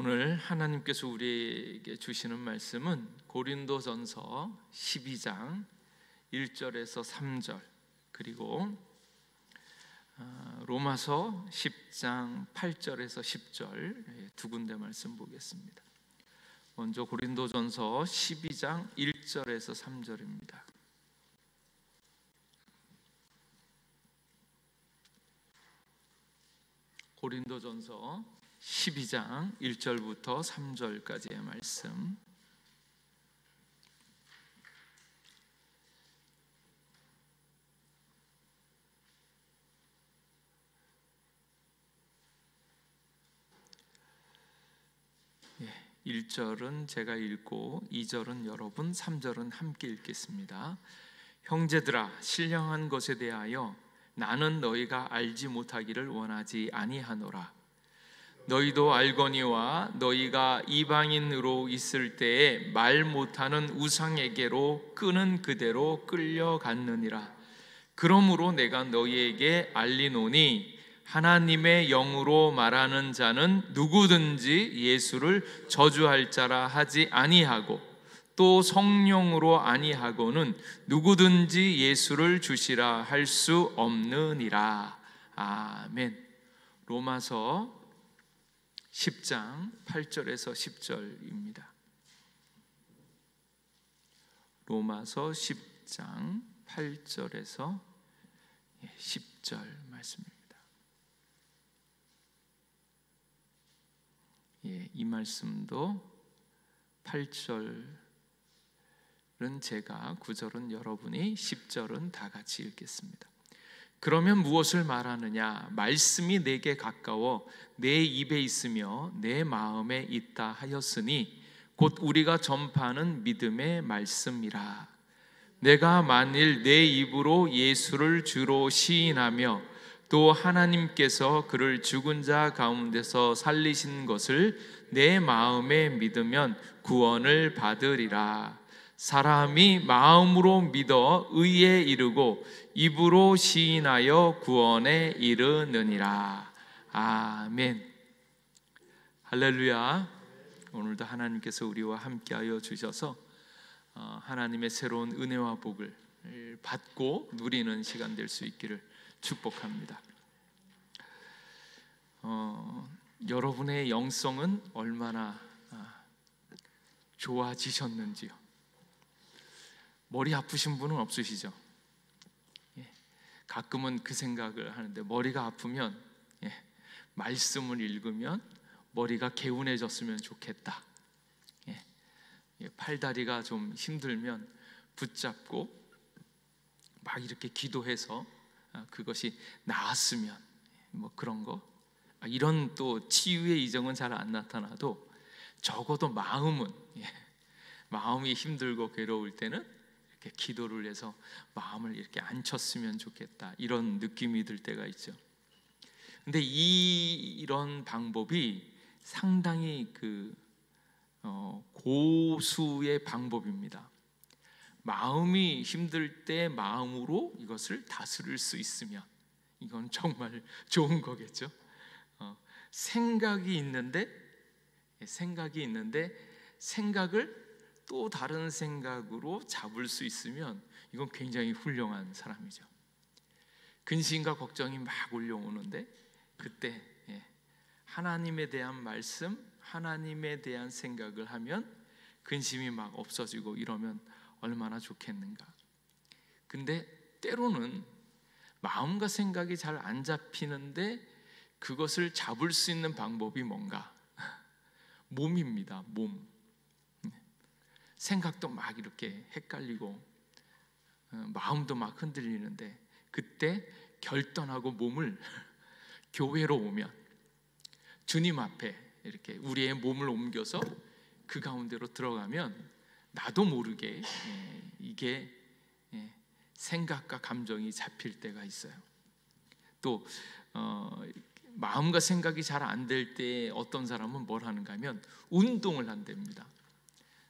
오늘 하나님께서 우리에게 주시는 말씀은 고린도전서 12장 1절에서 3절 그리고 로마서 10장 8절에서 10절 두 군데 말씀 보겠습니다. 먼저 고린도전서 12장 1절에서 3절입니다. 고린도전서 12장 1절부터 3절까지의 말씀. 예, 1절은 제가 읽고 2절은 여러분, 3절은 함께 읽겠습니다. 형제들아, 신령한 것에 대하여 나는 너희가 알지 못하기를 원하지 아니하노라. 너희도 알거니와 너희가 이방인으로 있을 때에 말 못하는 우상에게로 끄는 그대로 끌려갔느니라. 그러므로 내가 너희에게 알리노니 하나님의 영으로 말하는 자는 누구든지 예수를 저주할 자라 하지 아니하고 또 성령으로 아니하고는 누구든지 예수를 주시라 할 수 없느니라. 아멘. 로마서 10장 8절에서 10절입니다. 로마서 10장 8절에서 10절 말씀입니다. 이 말씀도 8절은 제가, 9절은 여러분이, 10절은 다 같이 읽겠습니다. 그러면 무엇을 말하느냐? 말씀이 내게 가까워 내 입에 있으며 내 마음에 있다 하였으니 곧 우리가 전파하는 믿음의 말씀이라. 내가 만일 내 입으로 예수를 주로 시인하며 또 하나님께서 그를 죽은 자 가운데서 살리신 것을 내 마음에 믿으면 구원을 받으리라. 사람이 마음으로 믿어 의에 이르고 입으로 시인하여 구원에 이르느니라. 아멘. 할렐루야. 오늘도 하나님께서 우리와 함께하여 주셔서 하나님의 새로운 은혜와 복을 받고 누리는 시간 될 수 있기를 축복합니다. 여러분의 영성은 얼마나 좋아지셨는지요? 머리 아프신 분은 없으시죠? 가끔은 그 생각을 하는데, 머리가 아프면 말씀을 읽으면 머리가 개운해졌으면 좋겠다. 팔다리가 좀 힘들면 붙잡고 막 이렇게 기도해서 그것이 나았으면 뭐 그런 거, 이런 또 치유의 이정은 잘 안 나타나도 적어도 마음이 힘들고 괴로울 때는 이렇게 기도를 해서 마음을 이렇게 안쳤으면 좋겠다, 이런 느낌이 들 때가 있죠. 근데 이런 방법이 상당히 고수의 방법입니다. 마음이 힘들 때 마음으로 이것을 다스릴 수 있으면 이건 정말 좋은 거겠죠. 생각이 있는데 생각을 또 다른 생각으로 잡을 수 있으면 이건 굉장히 훌륭한 사람이죠. 근심과 걱정이 막 올려오는데 그때 하나님에 대한 말씀, 하나님에 대한 생각을 하면 근심이 막 없어지고 이러면 얼마나 좋겠는가. 근데 때로는 마음과 생각이 잘 안 잡히는데 그것을 잡을 수 있는 방법이 뭔가? 몸입니다. 몸. 생각도 막 이렇게 헷갈리고 마음도 막 흔들리는데 그때 결단하고 몸을 교회로 오면, 주님 앞에 이렇게 우리의 몸을 옮겨서 그 가운데로 들어가면 나도 모르게 이게 생각과 감정이 잡힐 때가 있어요. 또 마음과 생각이 잘 안 될 때 어떤 사람은 뭘 하는가 하면 운동을 한답니다.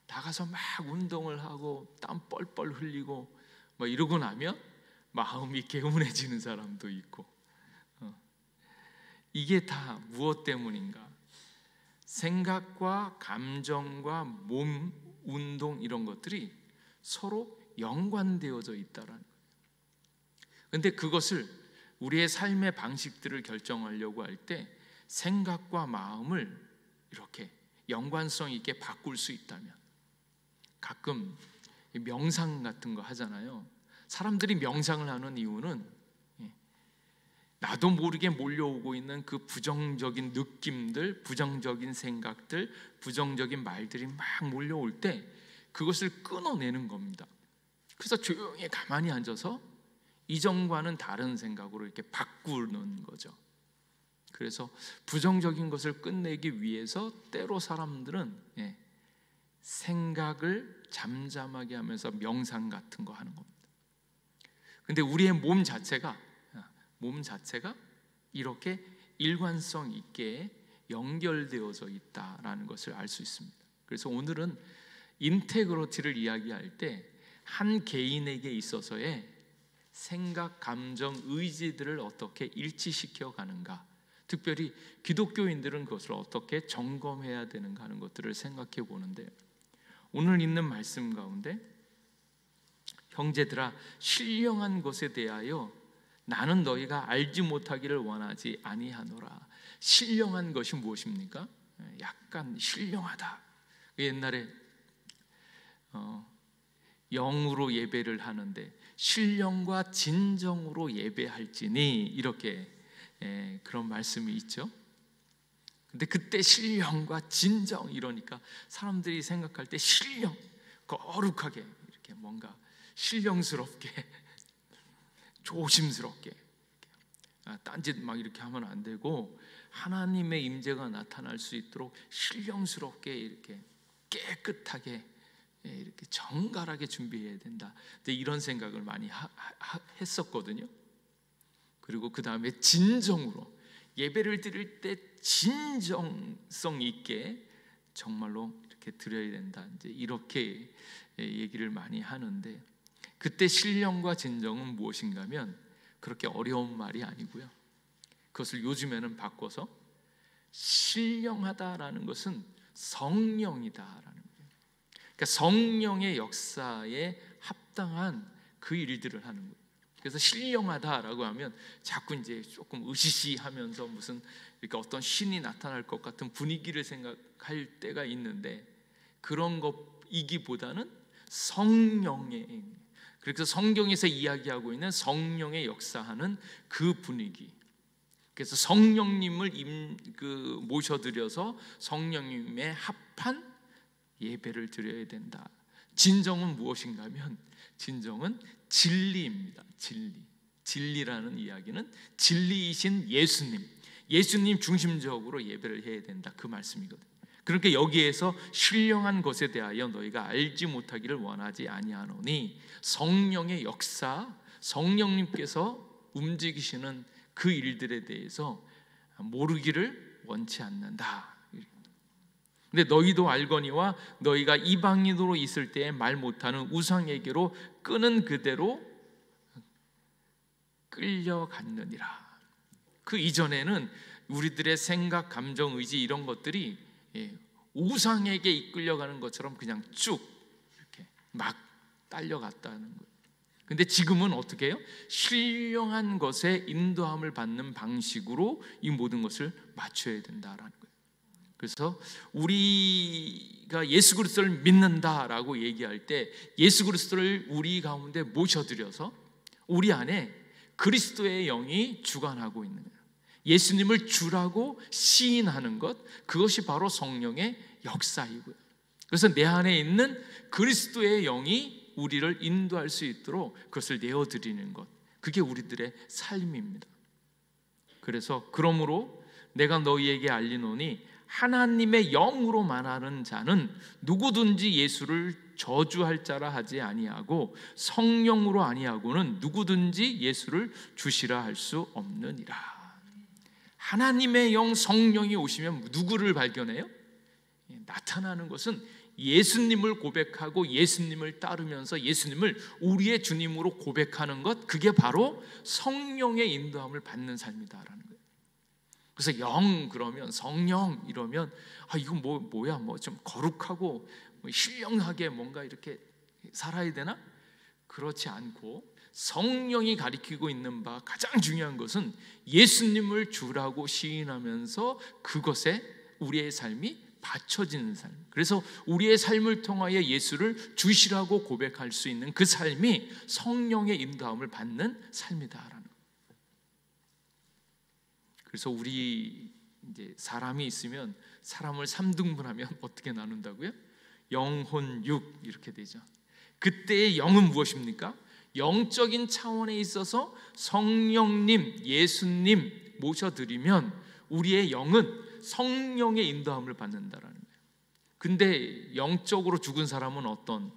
나가서 막 운동을 하고 땀 뻘뻘 흘리고 뭐 이러고 나면 마음이 개운해지는 사람도 있고, 이게 다 무엇 때문인가? 생각과 감정과 몸, 운동 이런 것들이 서로 연관되어져 있다라는 거예요. 그런데 그것을 우리의 삶의 방식들을 결정하려고 할 때 생각과 마음을 이렇게 연관성 있게 바꿀 수 있다면, 가끔 명상 같은 거 하잖아요. 사람들이 명상을 하는 이유는 나도 모르게 몰려오고 있는 그 부정적인 느낌들, 부정적인 생각들, 부정적인 말들이 막 몰려올 때 그것을 끊어내는 겁니다. 그래서 조용히 가만히 앉아서 이전과는 다른 생각으로 이렇게 바꾸는 거죠. 그래서 부정적인 것을 끝내기 위해서 때로 사람들은 생각을 잠잠하게 하면서 명상 같은 거 하는 겁니다. 근데 우리의 몸 자체가 이렇게 일관성 있게 연결되어져 있다라는 것을 알 수 있습니다. 그래서 오늘은 인테그리티를 이야기할 때 한 개인에게 있어서의 생각, 감정, 의지들을 어떻게 일치시켜 가는가, 특별히 기독교인들은 그것을 어떻게 점검해야 되는가 하는 것들을 생각해 보는데, 오늘 있는 말씀 가운데 형제들아 신령한 것에 대하여 나는 너희가 알지 못하기를 원하지 아니하노라. 신령한 것이 무엇입니까? 약간 신령하다. 옛날에 영으로 예배를 하는데 신령과 진정으로 예배할지니, 이렇게 그런 말씀이 있죠. 근데 그때 신령과 진정 이러니까 사람들이 생각할 때 신령, 거룩하게 이렇게 뭔가 신령스럽게 조심스럽게, 딴짓 막 이렇게 하면 안 되고 하나님의 임재가 나타날 수 있도록 신령스럽게 이렇게 깨끗하게 이렇게 정갈하게 준비해야 된다. 근데 이런 생각을 많이 했었거든요. 그리고 그 다음에 진정으로 예배를 드릴 때 진정성 있게 정말로 이렇게 드려야 된다. 이제 이렇게 얘기를 많이 하는데, 그때 신령과 진정은 무엇인가면 그렇게 어려운 말이 아니고요. 그것을 요즘에는 바꿔서 신령하다라는 것은 성령이다라는 거예요. 그러니까 성령의 역사에 합당한 그 일들을 하는 거예요. 그래서 신령하다라고 하면 자꾸 이제 조금 으시시하면서 무슨 이렇게 어떤 신이 나타날 것 같은 분위기를 생각할 때가 있는데, 그런 것이기보다는 성령의, 그래서 성경에서 이야기하고 있는 성령의 역사하는 그 분위기, 그래서 성령님을 모셔드려서 성령님의 합한 예배를 드려야 된다. 진정은 무엇인가 하면 진정은 진리입니다. 진리라는 이야기는 진리이신 예수님 중심적으로 예배를 해야 된다, 그 말씀이거든요. 그러니까 여기에서 신령한 것에 대하여 너희가 알지 못하기를 원하지 아니하노니, 성령의 역사, 성령님께서 움직이시는 그 일들에 대해서 모르기를 원치 않는다. 근데 너희도 알거니와 너희가 이방인으로 있을 때에 말 못하는 우상에게로 끄는 그대로 끌려갔느니라. 그 이전에는 우리들의 생각, 감정, 의지 이런 것들이 우상에게 이끌려가는 것처럼 그냥 쭉 이렇게 막 딸려갔다는 거예요. 근데 지금은 어떻게 해요? 신령한 것에 인도함을 받는 방식으로 이 모든 것을 맞춰야 된다라는 거예요. 그래서 우리가 예수 그리스도를 믿는다라고 얘기할 때 예수 그리스도를 우리 가운데 모셔드려서 우리 안에 그리스도의 영이 주관하고 있는 거예요. 예수님을 주라고 시인하는 것, 그것이 바로 성령의 역사이고요. 그래서 내 안에 있는 그리스도의 영이 우리를 인도할 수 있도록 그것을 내어드리는 것, 그게 우리들의 삶입니다. 그래서 그러므로 내가 너희에게 알리노니 하나님의 영으로 말하는 자는 누구든지 예수를 저주할 자라 하지 아니하고 성령으로 아니하고는 누구든지 예수를 주시라 할 수 없느니라. 하나님의 영 성령이 오시면 누구를 발견해요? 나타나는 것은 예수님을 고백하고 예수님을 따르면서 예수님을 우리의 주님으로 고백하는 것, 그게 바로 성령의 인도함을 받는 삶이다라는 거예요. 그래서 영 그러면, 성령 이러면 이거 뭐야 좀 거룩하고 신령하게 뭔가 이렇게 살아야 되나? 그렇지 않고 성령이 가리키고 있는 바 가장 중요한 것은 예수님을 주라고 시인하면서 그것에 우리의 삶이 받쳐지는 삶. 그래서 우리의 삶을 통하여 예수를 주시라고 고백할 수 있는 그 삶이 성령의 인도함을 받는 삶이다라는 것. 그래서 우리 이제 사람이 있으면 사람을 3등분하면 어떻게 나눈다고요? 영혼, 육 이렇게 되죠. 그때의 영은 무엇입니까? 영적인 차원에 있어서 성령님, 예수님 모셔드리면 우리의 영은 성령의 인도함을 받는다라는 거예요. 근데 영적으로 죽은 사람은 어떤?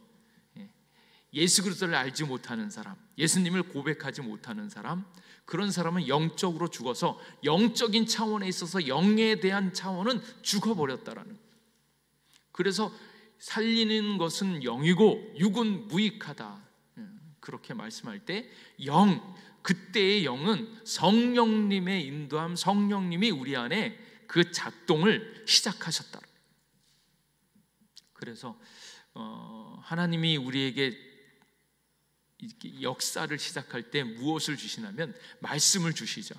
예수 그리스도를 알지 못하는 사람, 예수님을 고백하지 못하는 사람, 그런 사람은 영적으로 죽어서 영적인 차원에 있어서 영에 대한 차원은 죽어버렸다라는 거예요. 그래서 살리는 것은 영이고 육은 무익하다, 그렇게 말씀할 때 그때의 영은 성령님의 인도함, 성령님이 우리 안에 그 작동을 시작하셨다. 그래서 하나님이 우리에게 이렇게 역사를 시작할 때 무엇을 주시냐면 말씀을 주시죠.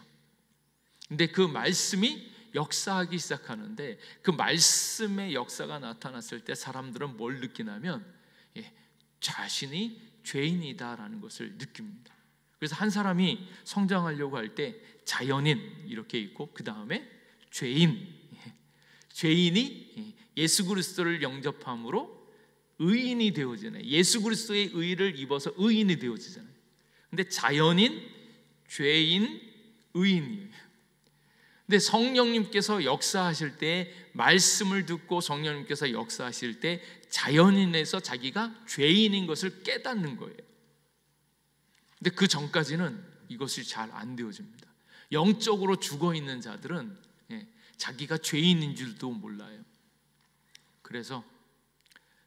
근데 그 말씀이 역사하기 시작하는데 그 말씀의 역사가 나타났을 때 사람들은 뭘 느끼냐면 자신이 죄인이다라는 것을 느낍니다. 그래서 한 사람이 성장하려고 할 때 자연인 이렇게 있고 그 다음에 죄인이 예수 그리스도를 영접함으로 의인이 되어지잖아요. 예수 그리스도의 의를 입어서 의인이 되어지잖아요. 근데 자연인, 죄인, 의인이에요. 근데 성령님께서 역사하실 때, 말씀을 듣고 성령님께서 역사하실 때 자연인에서 자기가 죄인인 것을 깨닫는 거예요. 근데 그 전까지는 이것이 잘 안 되어집니다. 영적으로 죽어있는 자들은 자기가 죄인인 줄도 몰라요. 그래서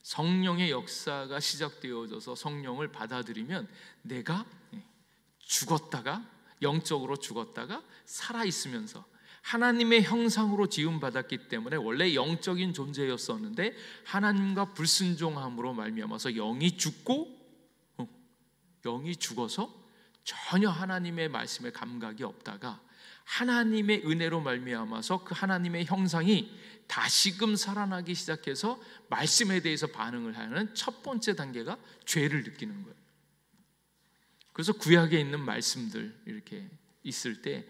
성령의 역사가 시작되어져서 성령을 받아들이면 내가 죽었다가, 영적으로 죽었다가 살아있으면서 하나님의 형상으로 지음받았기 때문에 원래 영적인 존재였었는데 하나님과 불순종함으로 말미암아서 영이 죽어서 전혀 하나님의 말씀에 감각이 없다가 하나님의 은혜로 말미암아서 그 하나님의 형상이 다시금 살아나기 시작해서 말씀에 대해서 반응을 하는 첫 번째 단계가 죄를 느끼는 거예요. 그래서 구약에 있는 말씀들 이렇게 있을 때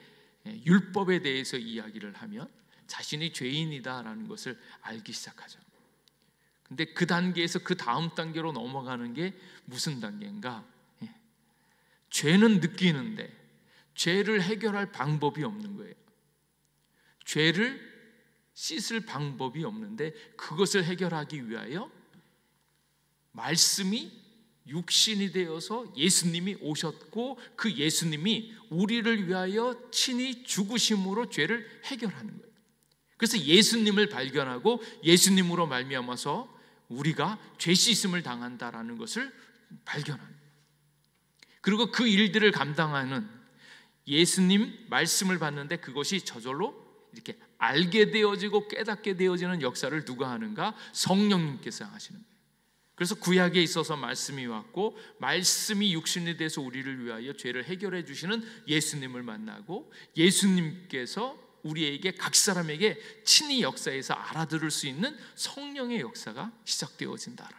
율법에 대해서 이야기를 하면 자신이 죄인이다라는 것을 알기 시작하죠. 근데 그 단계에서 그 다음 단계로 넘어가는 게 무슨 단계인가? 죄는 느끼는데 죄를 해결할 방법이 없는 거예요. 죄를 씻을 방법이 없는데 그것을 해결하기 위하여 말씀이 육신이 되어서 예수님이 오셨고 그 예수님이 우리를 위하여 친히 죽으심으로 죄를 해결하는 거예요. 그래서 예수님을 발견하고 예수님으로 말미암아서 우리가 죄 씻음을 당한다라는 것을 발견하는 거예요. 그리고 그 일들을 감당하는 예수님 말씀을 받는데 그것이 저절로 이렇게 알게 되어지고 깨닫게 되어지는 역사를 누가 하는가? 성령님께서 하시는 거예요. 그래서 구약에 있어서 말씀이 왔고 말씀이 육신이 돼서 우리를 위하여 죄를 해결해 주시는 예수님을 만나고 예수님께서 우리에게 각 사람에게 친히 역사에서 알아들을 수 있는 성령의 역사가 시작되어진다.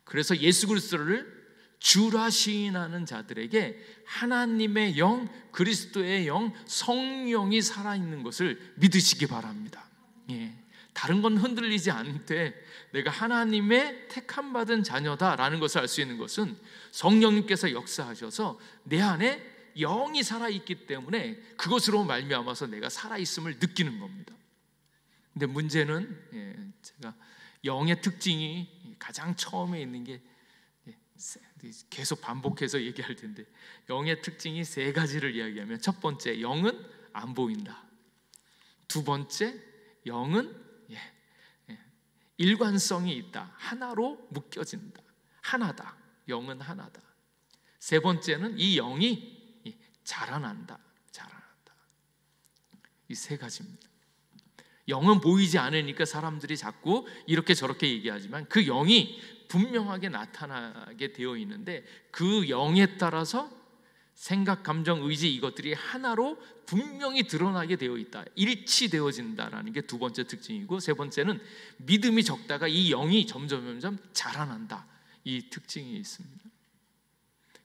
그래서 예수 그리스도를 주라 시인하는 자들에게 하나님의 영, 그리스도의 영, 성령이 살아있는 것을 믿으시기 바랍니다. 다른 건 흔들리지 않되 내가 하나님의 택함받은 자녀다라는 것을 알 수 있는 것은 성령님께서 역사하셔서 내 안에 영이 살아있기 때문에 그것으로 말미암아서 내가 살아있음을 느끼는 겁니다. 근데 문제는 제가 영의 특징이 가장 처음에 있는 게 계속 반복해서 얘기할 텐데 영의 특징이 세 가지를 이야기하면 첫 번째, 영은 안 보인다. 두 번째, 영은 일관성이 있다. 하나로 묶여진다. 하나다. 영은 하나다. 세 번째는 이 영이 자라난다. 이 세 가지입니다. 영은 보이지 않으니까 사람들이 자꾸 이렇게 저렇게 얘기하지만 그 영이 분명하게 나타나게 되어 있는데 그 영에 따라서 생각, 감정, 의지 이것들이 하나로 분명히 드러나게 되어 있다. 일치되어진다라는 게 두 번째 특징이고, 세 번째는 믿음이 적다가 이 영이 점점 자라난다. 이 특징이 있습니다.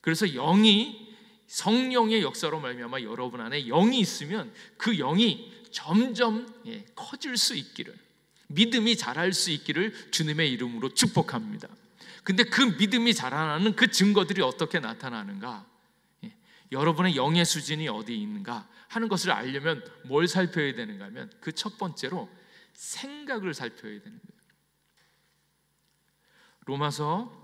그래서 영이, 성령의 역사로 말미암아 여러분 안에 영이 있으면 그 영이 점점 커질 수 있기를, 믿음이 자랄 수 있기를 주님의 이름으로 축복합니다. 근데 그 믿음이 자라나는 그 증거들이 어떻게 나타나는가, 여러분의 영의 수준이 어디 있는가 하는 것을 알려면 뭘 살펴야 되는가 하면 그 첫 번째로 생각을 살펴야 되는 거예요. 로마서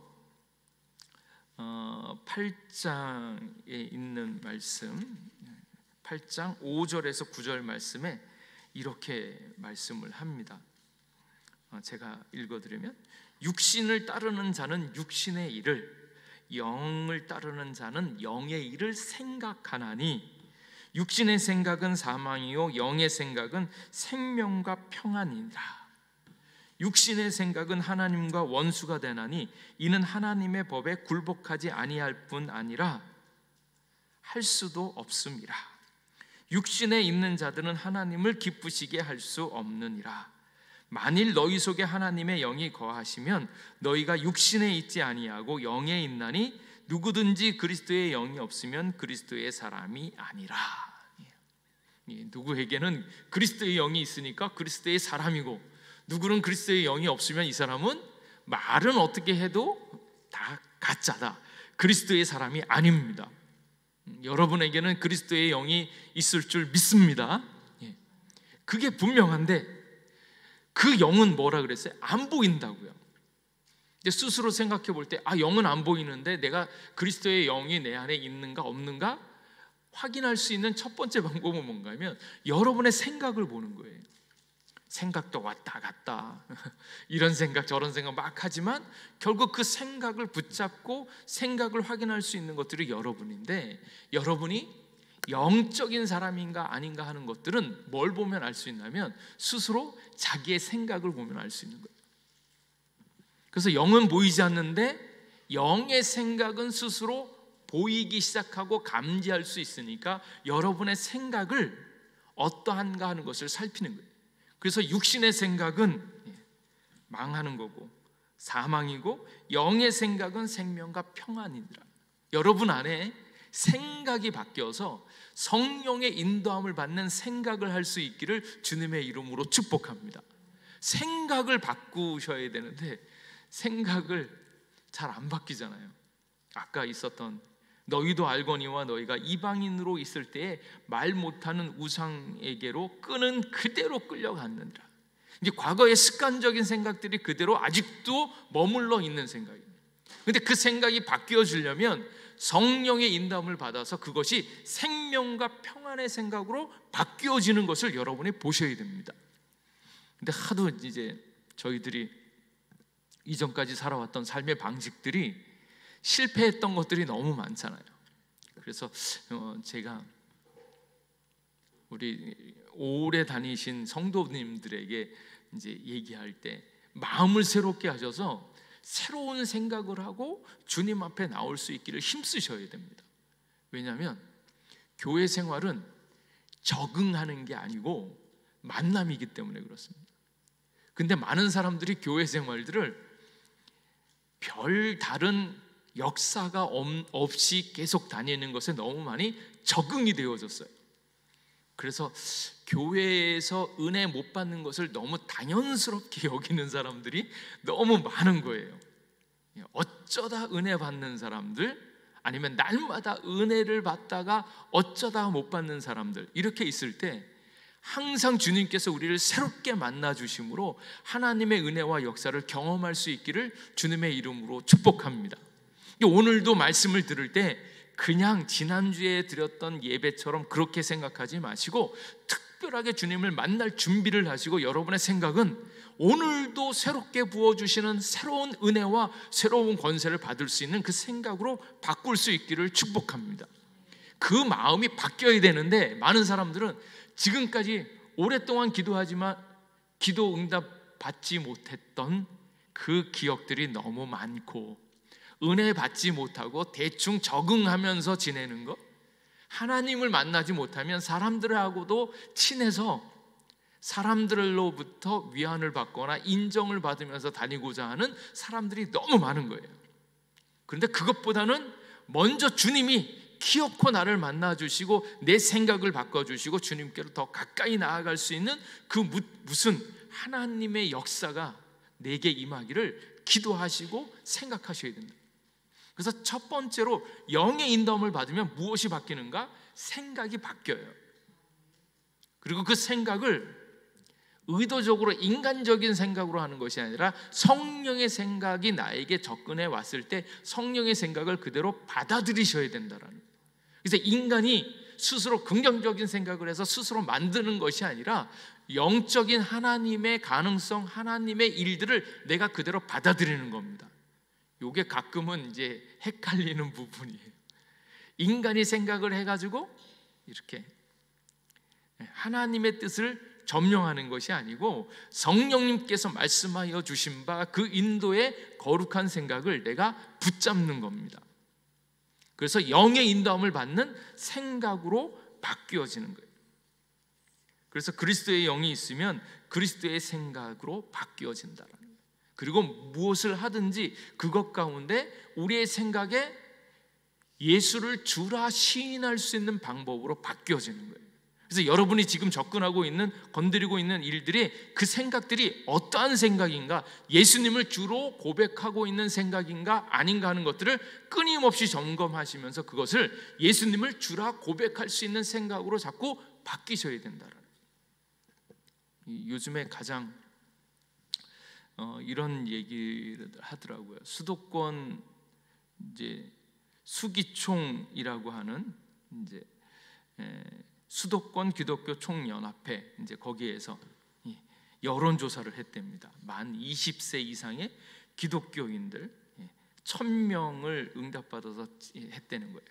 8장에 있는 말씀, 8장 5절에서 9절 말씀에 이렇게 말씀을 합니다. 제가 읽어드리면, 육신을 따르는 자는 육신의 일을, 영을 따르는 자는 영의 일을 생각하나니 육신의 생각은 사망이요 영의 생각은 생명과 평안이니라. 육신의 생각은 하나님과 원수가 되나니 이는 하나님의 법에 굴복하지 아니할 뿐 아니라 할 수도 없음이라. 육신에 있는 자들은 하나님을 기쁘시게 할 수 없느니라. 만일 너희 속에 하나님의 영이 거하시면 너희가 육신에 있지 아니하고 영에 있나니 누구든지 그리스도의 영이 없으면 그리스도의 사람이 아니라. 누구에게는 그리스도의 영이 있으니까 그리스도의 사람이고, 누구는 그리스도의 영이 없으면 이 사람은 말은 어떻게 해도 다 가짜다, 그리스도의 사람이 아닙니다. 여러분에게는 그리스도의 영이 있을 줄 믿습니다. 그게 분명한데 그 영은 뭐라 그랬어요? 안 보인다고요. 스스로 생각해 볼 때, 영은 안 보이는데 내가 그리스도의 영이 내 안에 있는가 없는가 확인할 수 있는 첫 번째 방법은 뭔가 하면 여러분의 생각을 보는 거예요. 생각도 왔다 갔다 이런 생각 저런 생각 막 하지만 결국 그 생각을 붙잡고 생각을 확인할 수 있는 것들이 여러분인데, 여러분이 영적인 사람인가 아닌가 하는 것들은 뭘 보면 알 수 있냐면 스스로 자기의 생각을 보면 알 수 있는 거예요. 그래서 영은 보이지 않는데 영의 생각은 스스로 보이기 시작하고 감지할 수 있으니까 여러분의 생각을 어떠한가 하는 것을 살피는 거예요. 그래서 육신의 생각은 망하는 거고 사망이고 영의 생각은 생명과 평안이니라. 여러분 안에 생각이 바뀌어서 성령의 인도함을 받는 생각을 할 수 있기를 주님의 이름으로 축복합니다. 생각을 바꾸셔야 되는데 생각을 잘 안 바뀌잖아요. 아까 있었던 너희도 알거니와 너희가 이방인으로 있을 때에 말 못하는 우상에게로 끄는 그대로 끌려갔느니라. 이게 과거의 습관적인 생각들이 그대로 아직도 머물러 있는 생각입니다. 근데 그 생각이 바뀌어지려면 성령의 인도함을 받아서 그것이 생명과 평안의 생각으로 바뀌어지는 것을 여러분이 보셔야 됩니다. 근데 하도 이제 저희들이 이전까지 살아왔던 삶의 방식들이 실패했던 것들이 너무 많잖아요. 그래서 제가 우리 오래 다니신 성도님들에게 이제 얘기할 때 마음을 새롭게 하셔서 새로운 생각을 하고 주님 앞에 나올 수 있기를 힘쓰셔야 됩니다. 왜냐하면 교회 생활은 적응하는 게 아니고 만남이기 때문에 그렇습니다. 근데 많은 사람들이 교회 생활들을 별 다른 역사가 없이 계속 다니는 것에 너무 많이 적응이 되어졌어요. 그래서 교회에서 은혜 못 받는 것을 너무 당연스럽게 여기는 사람들이 너무 많은 거예요. 어쩌다 은혜 받는 사람들, 아니면 날마다 은혜를 받다가 어쩌다 못 받는 사람들, 이렇게 있을 때 항상 주님께서 우리를 새롭게 만나 주심으로 하나님의 은혜와 역사를 경험할 수 있기를 주님의 이름으로 축복합니다. 오늘도 말씀을 들을 때 그냥 지난주에 드렸던 예배처럼 그렇게 생각하지 마시고 특별하게 주님을 만날 준비를 하시고 여러분의 생각은 오늘도 새롭게 부어주시는 새로운 은혜와 새로운 권세를 받을 수 있는 그 생각으로 바꿀 수 있기를 축복합니다. 그 마음이 바뀌어야 되는데 많은 사람들은 지금까지 오랫동안 기도하지만 기도 응답 받지 못했던 그 기억들이 너무 많고, 은혜 받지 못하고 대충 적응하면서 지내는 것, 하나님을 만나지 못하면 사람들하고도 친해서 사람들로부터 위안을 받거나 인정을 받으면서 다니고자 하는 사람들이 너무 많은 거예요. 그런데 그것보다는 먼저 주님이 기어코 나를 만나주시고 내 생각을 바꿔주시고 주님께로 더 가까이 나아갈 수 있는 그 무슨 하나님의 역사가 내게 임하기를 기도하시고 생각하셔야 된다. 그래서 첫 번째로 영의 인도함을 받으면 무엇이 바뀌는가? 생각이 바뀌어요. 그리고 그 생각을 의도적으로 인간적인 생각으로 하는 것이 아니라 성령의 생각이 나에게 접근해 왔을 때 성령의 생각을 그대로 받아들이셔야 된다라는 거예요. 그래서 인간이 스스로 긍정적인 생각을 해서 스스로 만드는 것이 아니라 영적인 하나님의 가능성, 하나님의 일들을 내가 그대로 받아들이는 겁니다. 이게 가끔은 이제 헷갈리는 부분이에요. 인간이 생각을 해가지고 이렇게 하나님의 뜻을 점령하는 것이 아니고 성령님께서 말씀하여 주신 바 그 인도의 거룩한 생각을 내가 붙잡는 겁니다. 그래서 영의 인도함을 받는 생각으로 바뀌어지는 거예요. 그래서 그리스도의 영이 있으면 그리스도의 생각으로 바뀌어진다는 거예요. 그리고 무엇을 하든지 그것 가운데 우리의 생각에 예수를 주라 시인할 수 있는 방법으로 바뀌어지는 거예요. 그래서 여러분이 지금 접근하고 있는, 건드리고 있는 일들이, 그 생각들이 어떠한 생각인가, 예수님을 주로 고백하고 있는 생각인가 아닌가 하는 것들을 끊임없이 점검하시면서 그것을 예수님을 주라 고백할 수 있는 생각으로 자꾸 바뀌셔야 된다라는. 요즘에 가장 이런 얘기를 하더라고요. 수도권 이제 수기총이라고 하는 이제 수도권 기독교 총연합회, 이제 거기에서 여론조사를 했답니다. 만 20세 이상의 기독교인들 1000명을 응답받아서 했다는 거예요.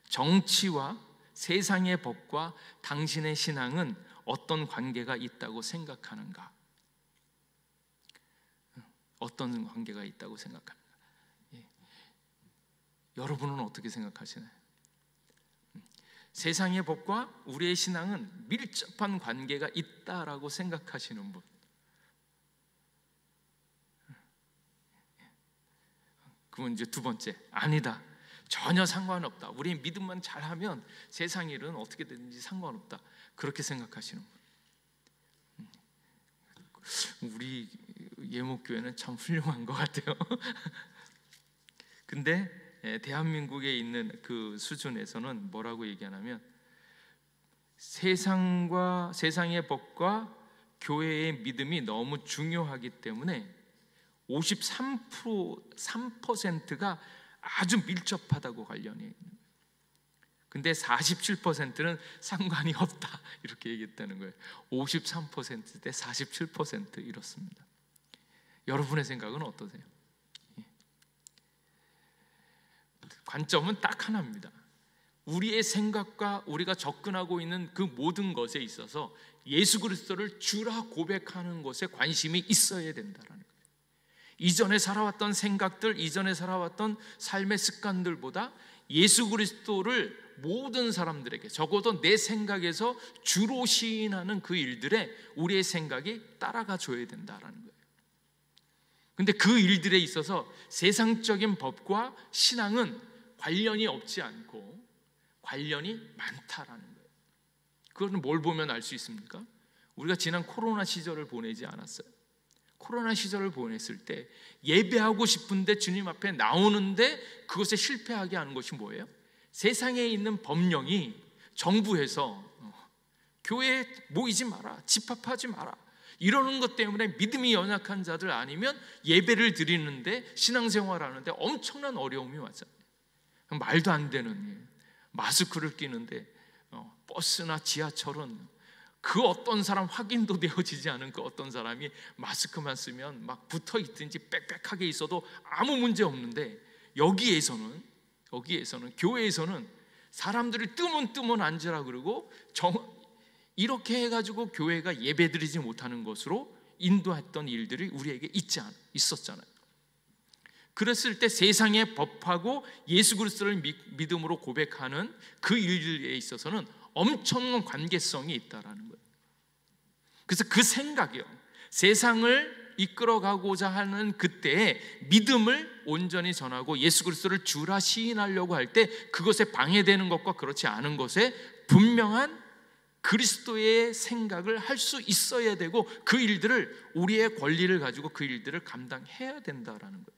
정치와 세상의 법과 당신의 신앙은 어떤 관계가 있다고 생각하는가? 어떤 관계가 있다고 생각하는가? 여러분은 어떻게 생각하시나요? 세상의 법과 우리의 신앙은 밀접한 관계가 있다라고 생각하시는 분, 그건 이제 두 번째, 아니다, 전혀 상관없다, 우리 믿음만 잘하면 세상 일은 어떻게 되든지 상관없다, 그렇게 생각하시는 분. 우리 예목교회는 참 훌륭한 것 같아요. 근데 대한민국에 있는 그 수준에서는 뭐라고 얘기하냐면, 세상의 법과 교회의 믿음이 너무 중요하기 때문에 53%가 아주 밀접하다고 관련이 있는 거예요. 근데 47%는 상관이 없다, 이렇게 얘기했다는 거예요. 53% 대 47% 이렇습니다. 여러분의 생각은 어떠세요? 관점은 딱 하나입니다. 우리의 생각과 우리가 접근하고 있는 그 모든 것에 있어서 예수 그리스도를 주라 고백하는 것에 관심이 있어야 된다는 거예요. 이전에 살아왔던 생각들, 이전에 살아왔던 삶의 습관들보다 예수 그리스도를 모든 사람들에게, 적어도 내 생각에서 주로 시인하는 그 일들에 우리의 생각이 따라가 줘야 된다는 거예요. 근데 그 일들에 있어서 세상적인 법과 신앙은 관련이 없지 않고 관련이 많다라는 거예요. 그거는 뭘 보면 알 수 있습니까? 우리가 지난 코로나 시절을 보내지 않았어요? 코로나 시절을 보냈을 때 예배하고 싶은데 주님 앞에 나오는데 그것에 실패하게 하는 것이 뭐예요? 세상에 있는 법령이 정부에서 교회에 모이지 마라, 집합하지 마라, 이러는 것 때문에 믿음이 연약한 자들 아니면 예배를 드리는데 신앙생활하는데 엄청난 어려움이 왔잖아요. 말도 안 되는 마스크를 끼는데 버스나 지하철은 그 어떤 사람, 확인도 되어지지 않은 그 어떤 사람이 마스크만 쓰면 막 붙어 있든지 빽빽하게 있어도 아무 문제 없는데, 여기에서는 교회에서는 사람들이 뜨문 앉으라 그러고 이렇게 해가지고 교회가 예배드리지 못하는 것으로 인도했던 일들이 우리에게 있었잖아요. 그랬을 때 세상의 법하고 예수 그리스도를 믿음으로 고백하는 그 일에 있어서는 엄청난 관계성이 있다라는 거예요. 그래서 그 생각이요, 세상을 이끌어가고자 하는 그때에 믿음을 온전히 전하고 예수 그리스도를 주라 시인하려고 할 때 그것에 방해되는 것과 그렇지 않은 것에 분명한 그리스도의 생각을 할 수 있어야 되고, 그 일들을, 우리의 권리를 가지고 그 일들을 감당해야 된다라는 거예요.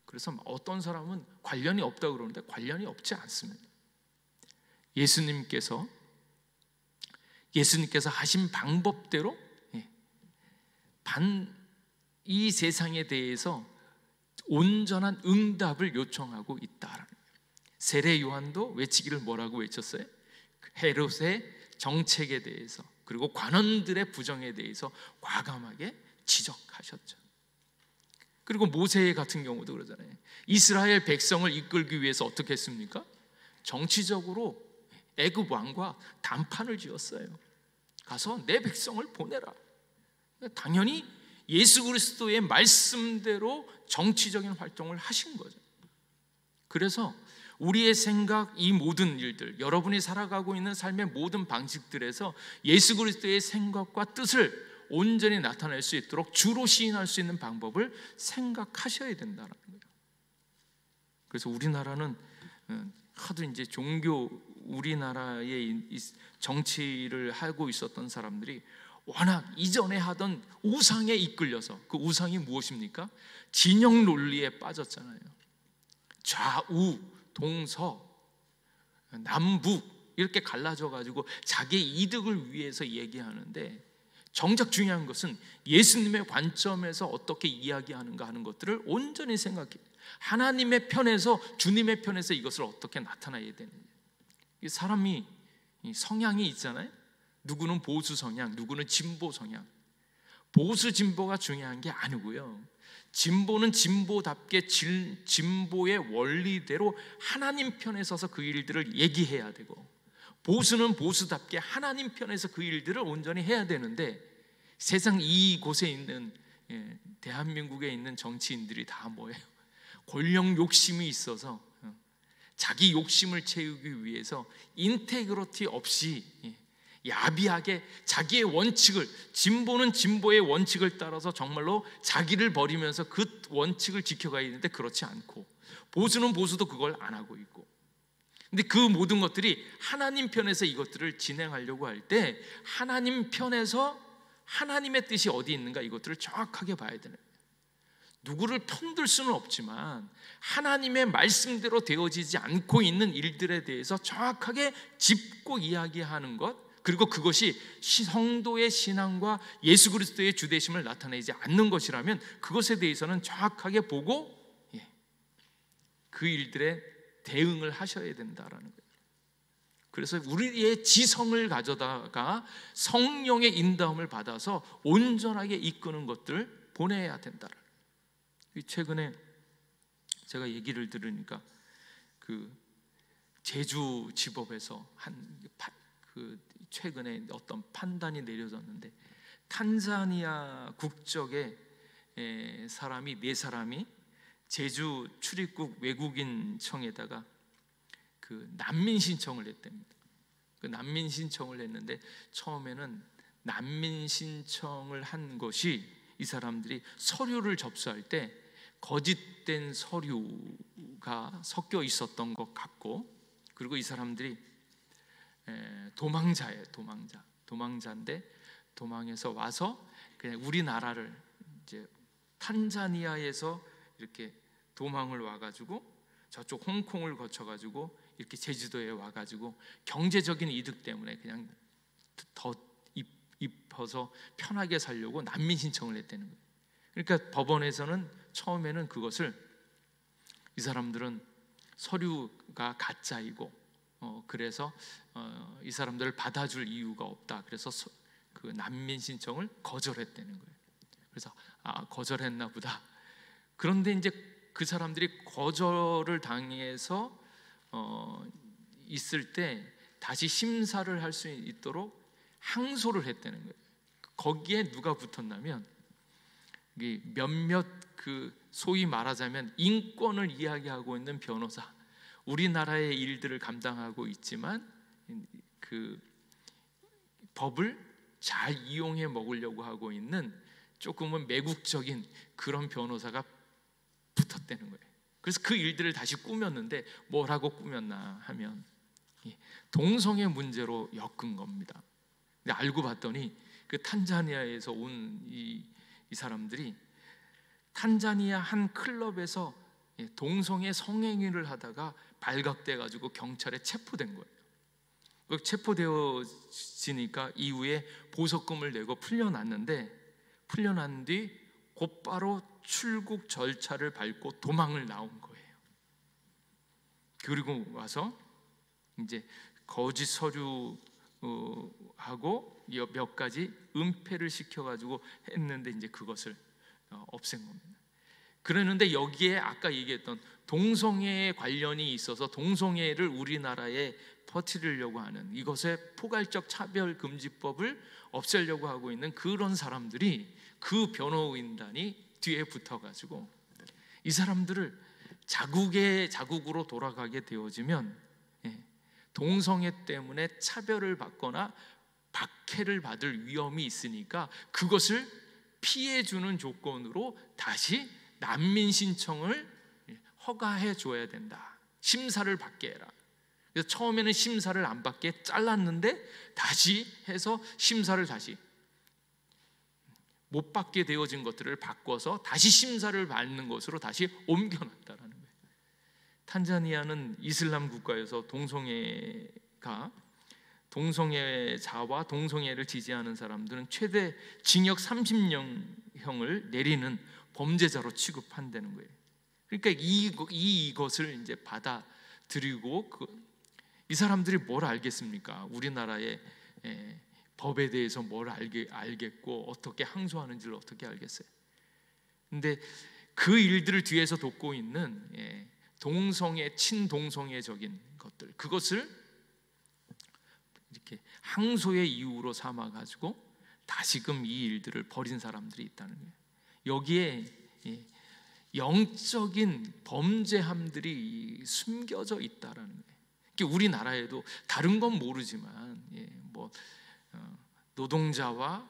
그래서 어떤 사람은 관련이 없다고 그러는데 관련이 없지 않습니다. 예수님께서 하신 방법대로 이 세상에 대해서 온전한 응답을 요청하고 있다라는 거예요. 세례 요한도 외치기를 뭐라고 외쳤어요? 헤롯의 정책에 대해서, 그리고 관원들의 부정에 대해서 과감하게 지적하셨죠. 그리고 모세 같은 경우도 그러잖아요. 이스라엘 백성을 이끌기 위해서 어떻게 했습니까? 정치적으로 애굽 왕과 담판을 지었어요. 가서 내 백성을 보내라. 당연히 예수 그리스도의 말씀대로 정치적인 활동을 하신 거죠. 그래서 우리의 생각, 이 모든 일들, 여러분이 살아가고 있는 삶의 모든 방식들에서 예수 그리스도의 생각과 뜻을 온전히 나타낼 수 있도록 주로 시인할 수 있는 방법을 생각하셔야 된다는 거예요. 그래서 우리나라는 하도 이제 우리나라의 정치를 하고 있었던 사람들이 워낙 이전에 하던 우상에 이끌려서, 그 우상이 무엇입니까? 진영 논리에 빠졌잖아요. 좌우, 동서, 남북 이렇게 갈라져 가지고 자기의 이득을 위해서 얘기하는데, 정작 중요한 것은 예수님의 관점에서 어떻게 이야기하는가 하는 것들을 온전히 생각해요. 하나님의 편에서, 주님의 편에서 이것을 어떻게 나타나야 되는지. 사람이 성향이 있잖아요. 누구는 보수 성향, 누구는 진보 성향. 보수 진보가 중요한 게 아니고요, 진보는 진보답게 진보의 원리대로 하나님 편에 서서 그 일들을 얘기해야 되고, 보수는 보수답게 하나님 편에서 그 일들을 온전히 해야 되는데, 세상 이곳에 있는 대한민국에 있는 정치인들이 다 뭐예요? 권력 욕심이 있어서 자기 욕심을 채우기 위해서 인테그리티 없이 야비하게 자기의 원칙을, 진보는 진보의 원칙을 따라서 정말로 자기를 버리면서 그 원칙을 지켜가야 되는데 그렇지 않고, 보수는 보수도 그걸 안 하고 있고. 근데 그 모든 것들이 하나님 편에서 이것들을 진행하려고 할 때 하나님 편에서 하나님의 뜻이 어디 있는가, 이것들을 정확하게 봐야 되는 거예요. 누구를 편들 수는 없지만 하나님의 말씀대로 되어지지 않고 있는 일들에 대해서 정확하게 짚고 이야기하는 것, 그리고 그것이 성도의 신앙과 예수 그리스도의 주되심을 나타내지 않는 것이라면 그것에 대해서는 정확하게 보고 그 일들에 대응을 하셔야 된다라는 거예요. 그래서 우리의 지성을 가져다가 성령의 인도함을 받아서 온전하게 이끄는 것들을 보내야 된다라는 거예요. 최근에 제가 얘기를 들으니까 그 제주 지법에서 최근에 어떤 판단이 내려졌는데, 탄자니아 국적의 사람이 4사람이 제주 출입국 외국인청에다가 그 난민 신청을 했답니다. 그 난민 신청을 했는데, 처음에는 난민 신청을 한 것이, 이 사람들이 서류를 접수할 때 거짓된 서류가 섞여 있었던 것 같고, 그리고 이 사람들이 도망자예요. 도망자인데 도망해서 와서 그냥 우리나라를, 이제 탄자니아에서 이렇게 도망을 와가지고 저쪽 홍콩을 거쳐가지고 이렇게 제주도에 와가지고 경제적인 이득 때문에 그냥 더 입어서 편하게 살려고 난민 신청을 했다는 거예요. 그러니까 법원에서는 처음에는 그것을, 이 사람들은 서류가 가짜이고 그래서 이 사람들을 받아줄 이유가 없다. 그래서 그 난민 신청을 거절했다는 거예요. 그래서 거절했나 보다. 그런데 이제 그 사람들이 거절을 당해서 있을 때 다시 심사를 할 수 있도록 항소를 했다는 거예요. 거기에 누가 붙었냐면 몇몇 소위 말하자면 인권을 이야기하고 있는 변호사, 우리나라의 일들을 감당하고 있지만 그 법을 잘 이용해 먹으려고 하고 있는 조금은 매국적인 그런 변호사가 붙었다는 거예요. 그래서 그 일들을 다시 꾸몄는데 뭐라고 꾸몄나 하면 동성애 문제로 엮은 겁니다. 근데 알고 봤더니 그 탄자니아에서 온 이 사람들이 탄자니아 한 클럽에서 동성애 성행위를 하다가 발각돼 가지고 경찰에 체포된 거예요. 체포되어지니까 이후에 보석금을 내고 풀려난 뒤 곧바로 출국 절차를 밟고 도망을 나온 거예요. 그리고 와서 이제 거짓 서류 하고 몇 가지 은폐를 시켜가지고 했는데 이제 그것을 없앤 겁니다. 그러는데 여기에 아까 얘기했던 동성애에 관련이 있어서 동성애를 우리나라에 퍼뜨리려고 하는 이것의 포괄적 차별금지법을 없애려고 하고 있는 그런 사람들이 그 변호인단이 뒤에 붙어가지고 이 사람들을 자국으로 돌아가게 되어지면 동성애 때문에 차별을 받거나 박해를 받을 위험이 있으니까 그것을 피해주는 조건으로 다시 난민 신청을 허가해 줘야 된다. 심사를 받게 해라. 그래서 처음에는 심사를 안 받게 잘랐는데 다시 해서 심사를 다시 못 받게 되어진 것들을 바꿔서 다시 심사를 받는 것으로 다시 옮겨놨다라는 거예요. 탄자니아는 이슬람 국가여서 동성애자와 동성애를 지지하는 사람들은 최대 징역 30년형을 내리는 범죄자로 취급한다는 거예요. 그러니까 이것을 이제 받아들이고 이 사람들이 뭘 알겠습니까? 우리나라의 법에 대해서 뭘 알겠고 어떻게 항소하는지를 어떻게 알겠어요? 근데 그 일들을 뒤에서 돕고 있는 동성애, 친동성애적인 것들, 그것을 이렇게 항소의 이유로 삼아가지고 다시금 이 일들을 벌인 사람들이 있다는 거예요. 여기에 영적인 범죄함들이 숨겨져 있다라는 거예요. 우리나라에도 다른 건 모르지만 노동자와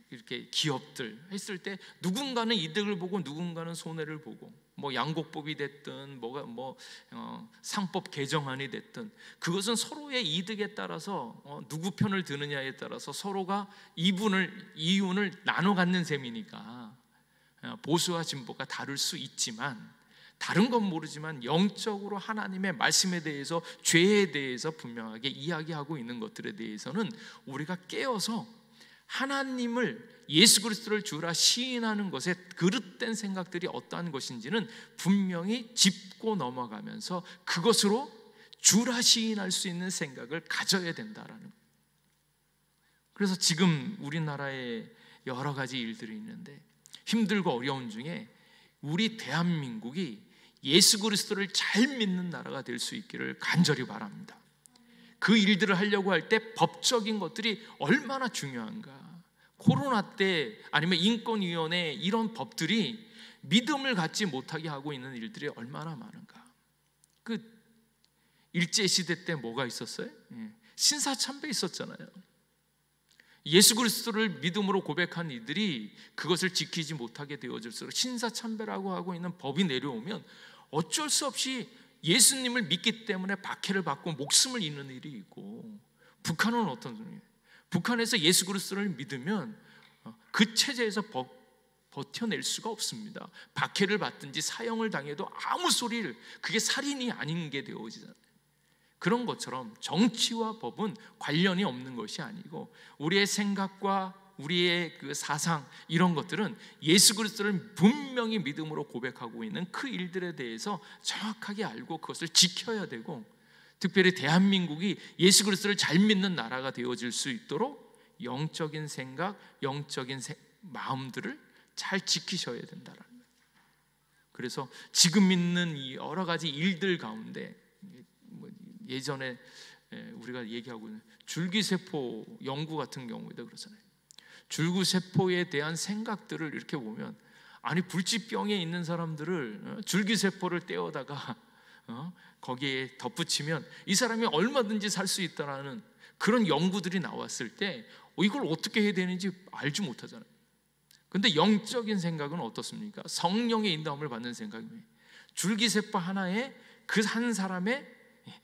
이렇게 기업들 했을 때 누군가는 이득을 보고 누군가는 손해를 보고 양곡법이 됐든 상법 개정안이 됐든 그것은 서로의 이득에 따라서 누구 편을 드느냐에 따라서 서로가 이윤을 나눠 갖는 셈이니까 보수와 진보가 다를 수 있지만 다른 건 모르지만 영적으로 하나님의 말씀에 대해서 죄에 대해서 분명하게 이야기하고 있는 것들에 대해서는 우리가 깨어서 하나님을 예수 그리스도를 주라 시인하는 것에 그릇된 생각들이 어떠한 것인지는 분명히 짚고 넘어가면서 그것으로 주라 시인할 수 있는 생각을 가져야 된다라는 거예요. 그래서 지금 우리나라에 여러 가지 일들이 있는데 힘들고 어려운 중에 우리 대한민국이 예수 그리스도를 잘 믿는 나라가 될 수 있기를 간절히 바랍니다. 그 일들을 하려고 할 때 법적인 것들이 얼마나 중요한가. 코로나 때 아니면 인권위원회 이런 법들이 믿음을 갖지 못하게 하고 있는 일들이 얼마나 많은가. 일제시대 때 뭐가 있었어요? 신사참배 있었잖아요. 예수 그리스도를 믿음으로 고백한 이들이 그것을 지키지 못하게 되어질수록 신사참배라고 하고 있는 법이 내려오면 어쩔 수 없이 예수님을 믿기 때문에 박해를 받고 목숨을 잃는 일이 있고, 북한은 어떤 중이에요? 북한에서 예수 그리스도를 믿으면 그 체제에서 버텨낼 수가 없습니다. 박해를 받든지 사형을 당해도 아무 소리를, 그게 살인이 아닌 게 되어지잖아요. 그런 것처럼 정치와 법은 관련이 없는 것이 아니고 우리의 생각과 우리의 그 사상 이런 것들은 예수 그리스도를 분명히 믿음으로 고백하고 있는 그 일들에 대해서 정확하게 알고 그것을 지켜야 되고, 특별히 대한민국이 예수 그리스도를 잘 믿는 나라가 되어질 수 있도록 영적인 생각, 영적인 마음들을 잘 지키셔야 된다라는 거예요. 그래서 지금 있는 이 여러 가지 일들 가운데 예전에 우리가 얘기하고 있는 줄기세포 연구 같은 경우에도 그렇잖아요. 줄기세포에 대한 생각들을 이렇게 보면, 아니 불치병에 있는 사람들을 줄기세포를 떼어다가 거기에 덧붙이면 이 사람이 얼마든지 살 수 있다라는 그런 연구들이 나왔을 때 이걸 어떻게 해야 되는지 알지 못하잖아요. 근데 영적인 생각은 어떻습니까? 성령의 인도함을 받는 생각이에요. 줄기세포 하나에 그 한 사람의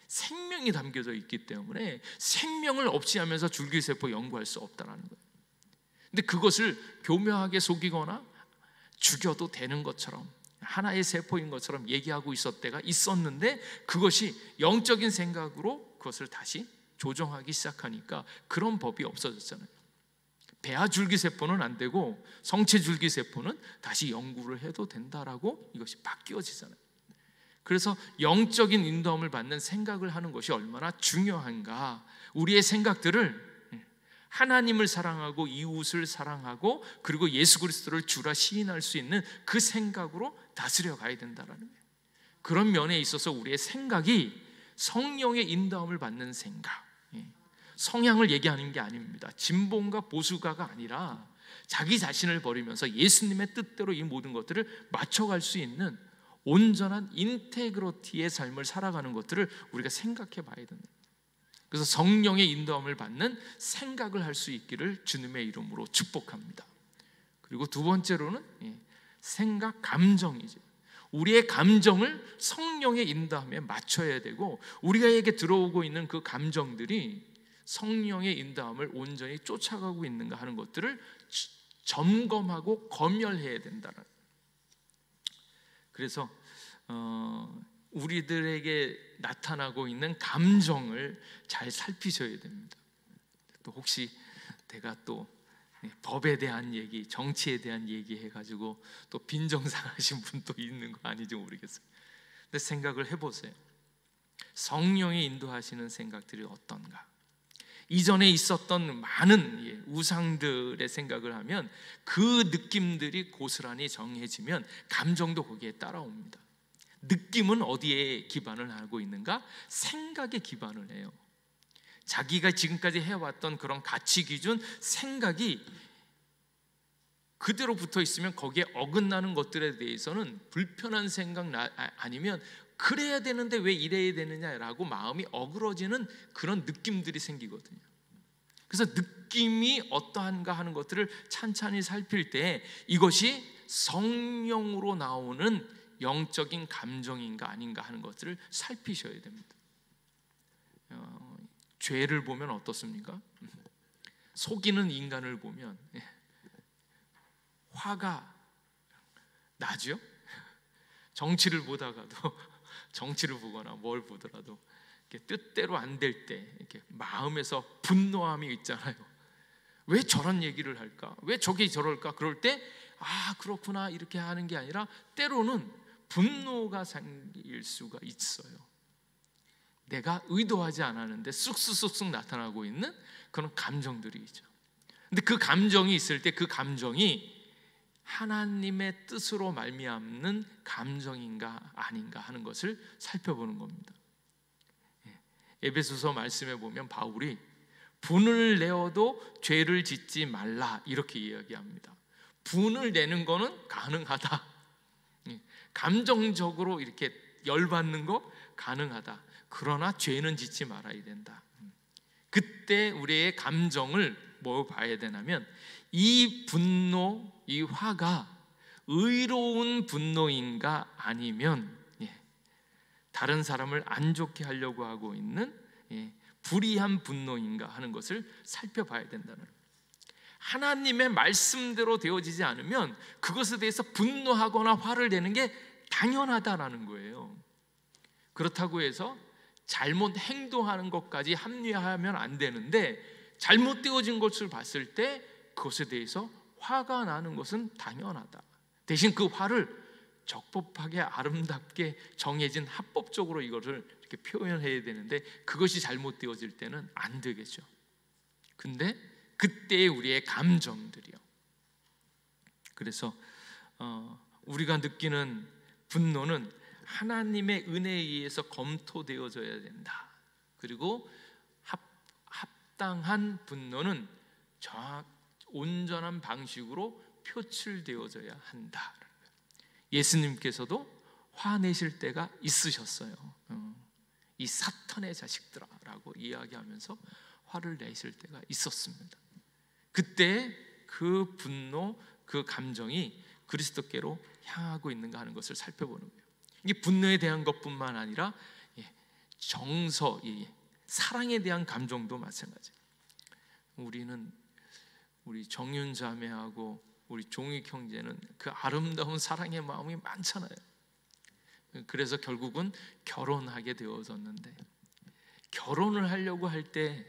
생명이 담겨져 있기 때문에 생명을 없이 하면서 줄기세포 연구할 수 없다는 거예요. 근데 그것을 교묘하게 속이거나 죽여도 되는 것처럼, 하나의 세포인 것처럼 얘기하고 있었는데, 그것이 영적인 생각으로 그것을 다시 조정하기 시작하니까 그런 법이 없어졌잖아요. 배아 줄기세포는 안 되고 성체 줄기세포는 다시 연구를 해도 된다라고 이것이 바뀌어지잖아요. 그래서 영적인 인도함을 받는 생각을 하는 것이 얼마나 중요한가. 우리의 생각들을 하나님을 사랑하고 이웃을 사랑하고 그리고 예수 그리스도를 주라 시인할 수 있는 그 생각으로 다스려 가야 된다는 거예요. 그런 면에 있어서 우리의 생각이 성령의 인도함을 받는 생각, 성향을 얘기하는 게 아닙니다. 진보가 보수가가 아니라 자기 자신을 버리면서 예수님의 뜻대로 이 모든 것들을 맞춰갈 수 있는 온전한 인테그리티의 삶을 살아가는 것들을 우리가 생각해 봐야 된다. 그래서 성령의 인도함을 받는 생각을 할 수 있기를 주님의 이름으로 축복합니다. 그리고 두 번째로는 생각, 감정이죠. 우리의 감정을 성령의 인도함에 맞춰야 되고, 우리에게 들어오고 있는 그 감정들이 성령의 인도함을 온전히 쫓아가고 있는가 하는 것들을 점검하고 검열해야 된다는. 그래서 우리들에게 나타나고 있는 감정을 잘 살피셔야 됩니다. 또 혹시 내가 또 법에 대한 얘기, 정치에 대한 얘기 해가지고 또 빈정상하신 분도 있는 거 아닌지 모르겠어요. 근데 생각을 해보세요. 성령이 인도하시는 생각들이 어떤가? 이전에 있었던 많은 우상들의 생각을 하면 그 느낌들이 고스란히 정해지면 감정도 거기에 따라옵니다. 느낌은 어디에 기반을 하고 있는가? 생각에 기반을 해요. 자기가 지금까지 해왔던 그런 가치 기준, 생각이 그대로 붙어 있으면 거기에 어긋나는 것들에 대해서는 불편한 생각 아니면 그래야 되는데 왜 이래야 되느냐라고 마음이 어그러지는 그런 느낌들이 생기거든요. 그래서 느낌이 어떠한가 하는 것들을 찬찬히 살필 때 이것이 성령으로 나오는 영적인 감정인가 아닌가 하는 것들을 살피셔야 됩니다. 죄를 보면 어떻습니까? 속이는 인간을 보면 화가 나죠? 정치를 보거나 뭘 보더라도 이렇게 뜻대로 안 될 때 이렇게 마음에서 분노함이 있잖아요. 왜 저런 얘기를 할까? 왜 저게 저럴까? 그럴 때 그렇구나 이렇게 하는 게 아니라 때로는 분노가 생길 수가 있어요. 내가 의도하지 않았는데 쑥쑥쑥쑥 나타나고 있는 그런 감정들이 있죠. 근데 그 감정이 있을 때 그 감정이 하나님의 뜻으로 말미암는 감정인가 아닌가 하는 것을 살펴보는 겁니다. 에베소서 말씀에 보면 바울이 분을 내어도 죄를 짓지 말라 이렇게 이야기합니다. 분을 내는 거는 가능하다. 감정적으로 이렇게 열받는 거 가능하다. 그러나 죄는 짓지 말아야 된다. 그때 우리의 감정을 뭐 봐야 되냐면 이 분노, 이 화가 의로운 분노인가 아니면 다른 사람을 안 좋게 하려고 하고 있는 불의한 분노인가 하는 것을 살펴봐야 된다는 거예요. 하나님의 말씀대로 되어지지 않으면 그것에 대해서 분노하거나 화를 내는 게 당연하다라는 거예요. 그렇다고 해서 잘못 행동하는 것까지 합리화하면 안 되는데 잘못되어진 것을 봤을 때 그것에 대해서 화가 나는 것은 당연하다. 대신 그 화를 적법하게 아름답게 정해진 합법적으로 이것을 이렇게 표현해야 되는데 그것이 잘못되어질 때는 안 되겠죠. 근데 그때의 우리의 감정들이요. 그래서 우리가 느끼는 분노는 하나님의 은혜에 의해서 검토되어져야 된다. 그리고 합당한 분노는 온전한 방식으로 표출되어져야 한다. 예수님께서도 화내실 때가 있으셨어요. 이 사탄의 자식들아 라고 이야기하면서 화를 내실 때가 있었습니다. 그때 그 분노, 그 감정이 그리스도께로 향하고 있는가 하는 것을 살펴보는 거예요. 이게 분노에 대한 것뿐만 아니라 정서, 사랑에 대한 감정도 마찬가지예요. 우리 정윤 자매하고 우리 종익 형제는 그 아름다운 사랑의 마음이 많잖아요. 그래서 결국은 결혼하게 되어졌는데, 결혼을 하려고 할 때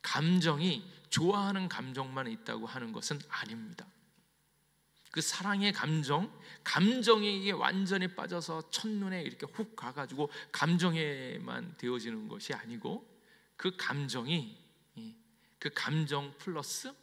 감정이 좋아하는 감정만 있다고 하는 것은 아닙니다. 그 사랑의 감정에 완전히 빠져서 첫눈에 이렇게 훅 가가지고 감정에만 되어지는 것이 아니고, 그 감정 플러스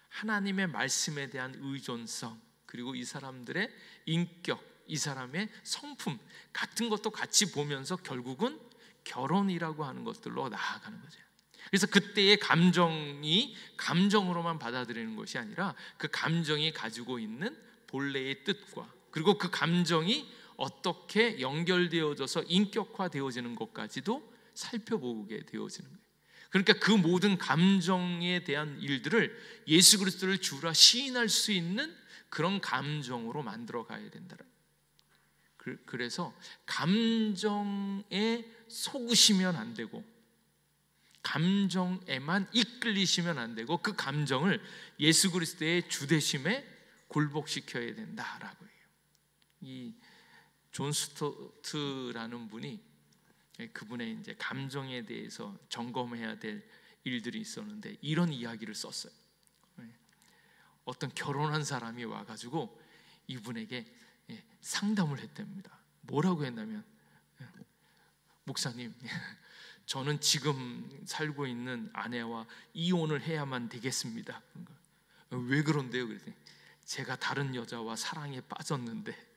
하나님의 말씀에 대한 의존성, 그리고 이 사람들의 인격, 이 사람의 성품 같은 것도 같이 보면서 결국은 결혼이라고 하는 것들로 나아가는 거죠. 그래서 그때의 감정이 감정으로만 받아들이는 것이 아니라 그 감정이 가지고 있는 본래의 뜻과, 그리고 그 감정이 어떻게 연결되어져서 인격화되어지는 것까지도 살펴보게 되어지는 거예요. 그러니까 그 모든 감정에 대한 일들을 예수 그리스도를 주라 시인할 수 있는 그런 감정으로 만들어 가야 된다는. 그래서 감정에 속으시면 안 되고, 감정에만 이끌리시면 안 되고, 그 감정을 예수 그리스도의 주되심에 굴복시켜야 된다라고 해요. 이 존 스토트라는 분이 그분의 이제 감정에 대해서 점검해야 될 일들이 있었는데 이런 이야기를 썼어요. 어떤 결혼한 사람이 와가지고 이분에게 상담을 했답니다. 뭐라고 했냐면, 목사님, 저는 지금 살고 있는 아내와 이혼을 해야만 되겠습니다. 왜 그런데요? 그랬더니 제가 다른 여자와 사랑에 빠졌는데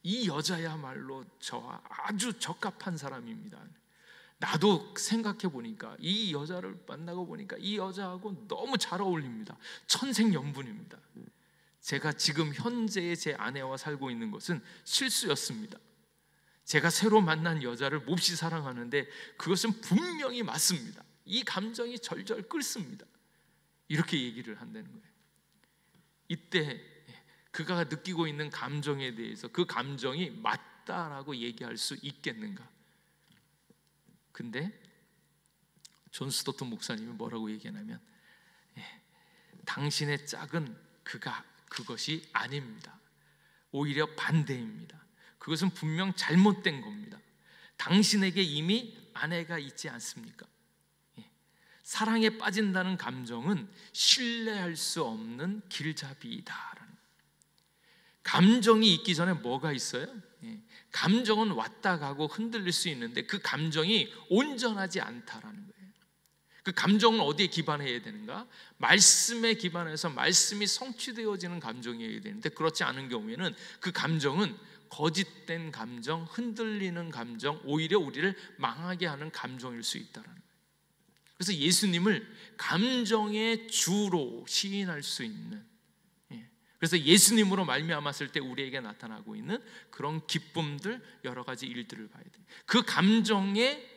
이 여자야말로 저와 아주 적합한 사람입니다. 나도 생각해 보니까 이 여자를 만나고 보니까 이 여자하고 너무 잘 어울립니다. 천생연분입니다. 제가 지금 현재의 제 아내와 살고 있는 것은 실수였습니다. 제가 새로 만난 여자를 몹시 사랑하는데 그것은 분명히 맞습니다. 이 감정이 절절 끓습니다. 이렇게 얘기를 한다는 거예요. 이때 그가 느끼고 있는 감정에 대해서 그 감정이 맞다라고 얘기할 수 있겠는가? 근데 존 스토트 목사님이 뭐라고 얘기하냐면, 당신의 짝은 그것이 아닙니다. 오히려 반대입니다. 그것은 분명 잘못된 겁니다. 당신에게 이미 아내가 있지 않습니까? 사랑에 빠진다는 감정은 신뢰할 수 없는 길잡이이다. 감정이 있기 전에 뭐가 있어요? 감정은 왔다 가고 흔들릴 수 있는데 그 감정이 온전하지 않다라는 거예요. 그 감정은 어디에 기반해야 되는가? 말씀에 기반해서 말씀이 성취되어지는 감정이어야 되는데, 그렇지 않은 경우에는 그 감정은 거짓된 감정, 흔들리는 감정, 오히려 우리를 망하게 하는 감정일 수 있다라는 거예요. 그래서 예수님을 감정의 주로 시인할 수 있는, 그래서 예수님으로 말미암았을 때 우리에게 나타나고 있는 그런 기쁨들, 여러 가지 일들을 봐야 돼요. 그 감정의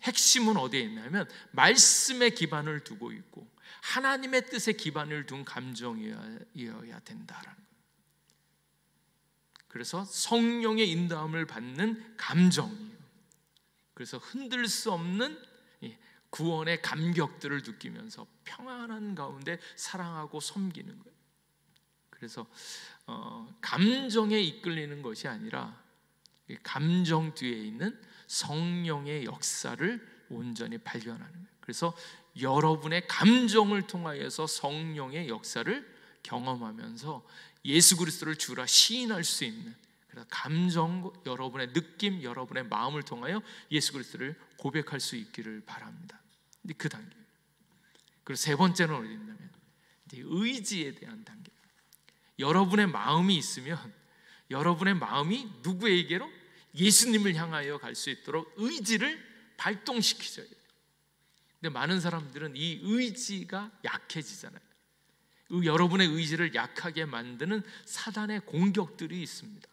핵심은 어디에 있냐면 말씀에 기반을 두고 있고 하나님의 뜻에 기반을 둔 감정이어야 된다라는 거예요. 그래서 성령의 인도함을 받는 감정이에요. 그래서 흔들 수 없는 구원의 감격들을 느끼면서 평안한 가운데 사랑하고 섬기는 거예요. 그래서 감정에 이끌리는 것이 아니라 감정 뒤에 있는 성령의 역사를 온전히 발견하는 거예요. 그래서 여러분의 감정을 통하여서 성령의 역사를 경험하면서 예수 그리스도를 주라 시인할 수 있는, 그래서 감정, 여러분의 느낌, 여러분의 마음을 통하여 예수 그리스도를 고백할 수 있기를 바랍니다. 그 단계. 그리고 세 번째는 어디 있냐면 이제 의지에 대한 단계. 여러분의 마음이 있으면 여러분의 마음이 누구에게로? 예수님을 향하여 갈 수 있도록 의지를 발동시키셔야 돼요. 근데 많은 사람들은 이 의지가 약해지잖아요. 여러분의 의지를 약하게 만드는 사단의 공격들이 있습니다.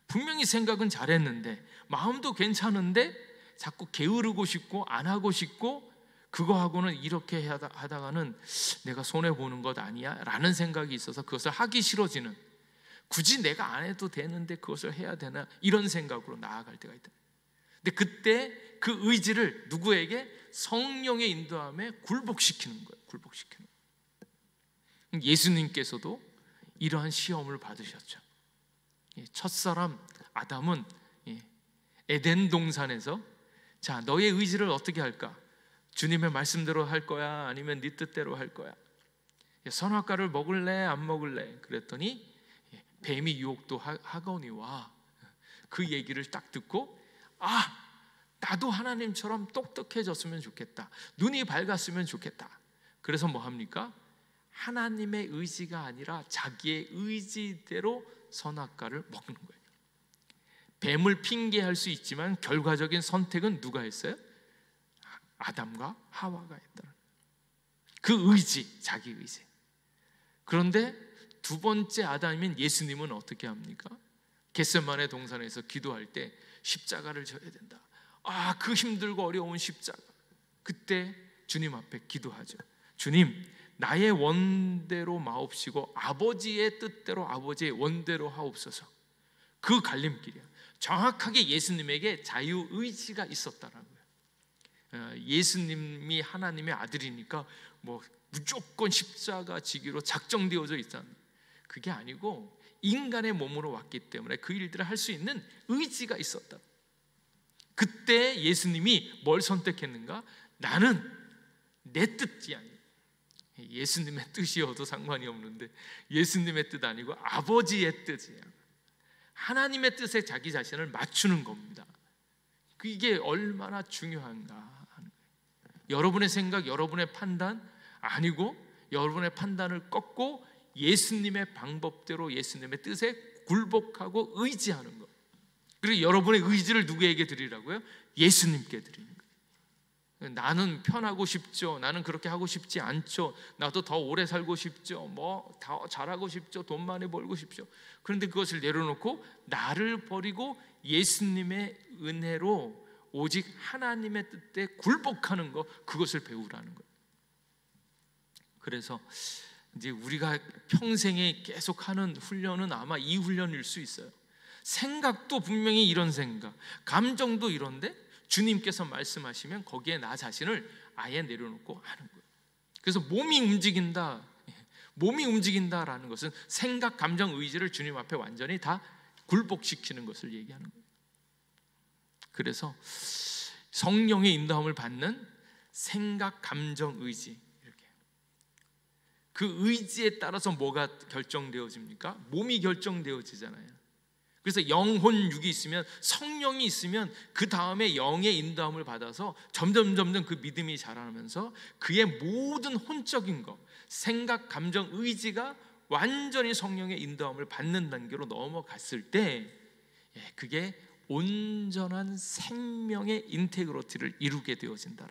분명히 생각은 잘했는데, 마음도 괜찮은데 자꾸 게으르고 싶고 안 하고 싶고, 그거하고는 이렇게 하다가는 내가 손해보는 것 아니야? 라는 생각이 있어서 그것을 하기 싫어지는, 굳이 내가 안 해도 되는데 그것을 해야 되나? 이런 생각으로 나아갈 때가 있다. 근데 그때 그 의지를 누구에게? 성령의 인도함에 굴복시키는 거예요. 굴복시키는 거예요. 예수님께서도 이러한 시험을 받으셨죠. 첫사람 아담은 에덴 동산에서, 자, 너의 의지를 어떻게 할까? 주님의 말씀대로 할 거야? 아니면 네 뜻대로 할 거야? 선악과를 먹을래? 안 먹을래? 그랬더니 뱀이 유혹도 하거니와, 그 얘기를 딱 듣고, 아, 나도 하나님처럼 똑똑해졌으면 좋겠다, 눈이 밝았으면 좋겠다. 그래서 뭐 합니까? 하나님의 의지가 아니라 자기의 의지대로 선악과를 먹는 거예요. 뱀을 핑계할 수 있지만 결과적인 선택은 누가 했어요? 아담과 하와가 했다. 그 의지, 자기 의지. 그런데 두 번째 아담인 예수님은 어떻게 합니까? 겟세마네 동산에서 기도할 때 십자가를 져야 된다. 아, 그 힘들고 어려운 십자가. 그때 주님 앞에 기도하죠. 주님, 나의 원대로 마옵시고 아버지의 뜻대로 아버지의 원대로 하옵소서. 그 갈림길이야. 정확하게 예수님에게 자유의지가 있었다라고요. 예수님이 하나님의 아들이니까 뭐 무조건 십자가 지기로 작정되어져 있잖아요. 그게 아니고 인간의 몸으로 왔기 때문에 그 일들을 할 수 있는 의지가 있었다. 그때 예수님이 뭘 선택했는가? 나는 내 뜻이 아니야. 예수님의 뜻이어도 상관이 없는데 예수님의 뜻 아니고 아버지의 뜻이야. 하나님의 뜻에 자기 자신을 맞추는 겁니다. 이게 얼마나 중요한가 하는 거예요. 여러분의 생각, 여러분의 판단 아니고 여러분의 판단을 꺾고 예수님의 방법대로 예수님의 뜻에 굴복하고 의지하는 것. 그리고 여러분의 의지를 누구에게 드리라고요? 예수님께 드리는 거예요. 나는 편하고 싶죠. 나는 그렇게 하고 싶지 않죠. 나도 더 오래 살고 싶죠. 뭐 더 잘하고 싶죠. 돈 많이 벌고 싶죠. 그런데 그것을 내려놓고 나를 버리고 예수님의 은혜로 오직 하나님의 뜻에 굴복하는 것, 그것을 배우라는 거예요. 그래서 이제 우리가 평생에 계속하는 훈련은 아마 이 훈련일 수 있어요. 생각도 분명히 이런 생각, 감정도 이런데 주님께서 말씀하시면 거기에 나 자신을 아예 내려놓고 하는 거예요. 그래서 몸이 움직인다라는 것은 생각, 감정, 의지를 주님 앞에 완전히 다 굴복시키는 것을 얘기하는 거예요. 그래서 성령의 인도함을 받는 생각, 감정, 의지, 이렇게 그 의지에 따라서 뭐가 결정되어집니까? 몸이 결정되어지잖아요. 그래서 영혼, 육이 있으면, 성령이 있으면 그 다음에 영의 인도함을 받아서 점점 그 믿음이 자라면서 그의 모든 혼적인 것, 생각, 감정, 의지가 완전히 성령의 인도함을 받는 단계로 넘어갔을 때 그게 온전한 생명의 인테그리티를 이루게 되어진다.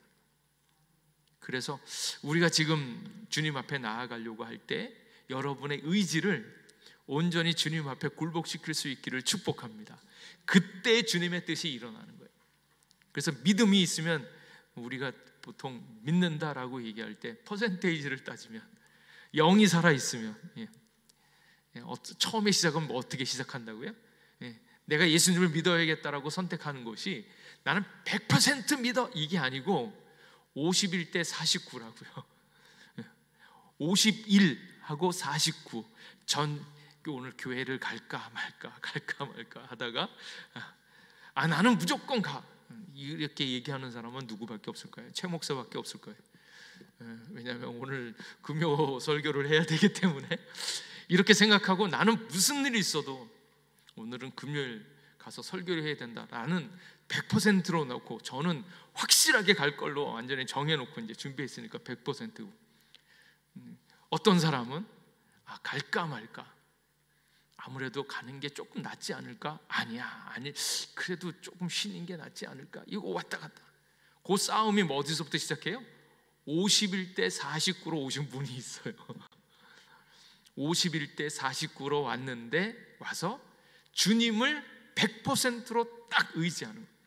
그래서 우리가 지금 주님 앞에 나아가려고 할 때 여러분의 의지를 온전히 주님 앞에 굴복시킬 수 있기를 축복합니다. 그때 주님의 뜻이 일어나는 거예요. 그래서 믿음이 있으면, 우리가 보통 믿는다라고 얘기할 때 퍼센테이지를 따지면 0이 살아있으면, 처음에 시작은 어떻게 시작한다고요? 내가 예수님을 믿어야겠다라고 선택하는 것이 나는 100% 믿어, 이게 아니고 51대 49라고요. 51하고 49. 오늘 교회를 갈까 말까 하다가 나는 무조건 가, 이렇게 얘기하는 사람은 누구밖에 없을까요? 최 목사밖에 없을 거예요. 왜냐하면 오늘 금요 설교를 해야 되기 때문에 이렇게 생각하고, 나는 무슨 일이 있어도 오늘은 금요일 가서 설교를 해야 된다라는 100%로 놓고, 저는 확실하게 갈 걸로 완전히 정해놓고 이제 준비했으니까 100%고, 어떤 사람은 갈까 말까, 아무래도 가는 게 조금 낫지 않을까? 아니 그래도 조금 쉬는 게 낫지 않을까? 이거 왔다 갔다. 그 싸움이 뭐 어디서부터 시작해요? 51대 49로 오신 분이 있어요. 51대 49로 왔는데 와서 주님을 100%로 딱 의지하는 거예요.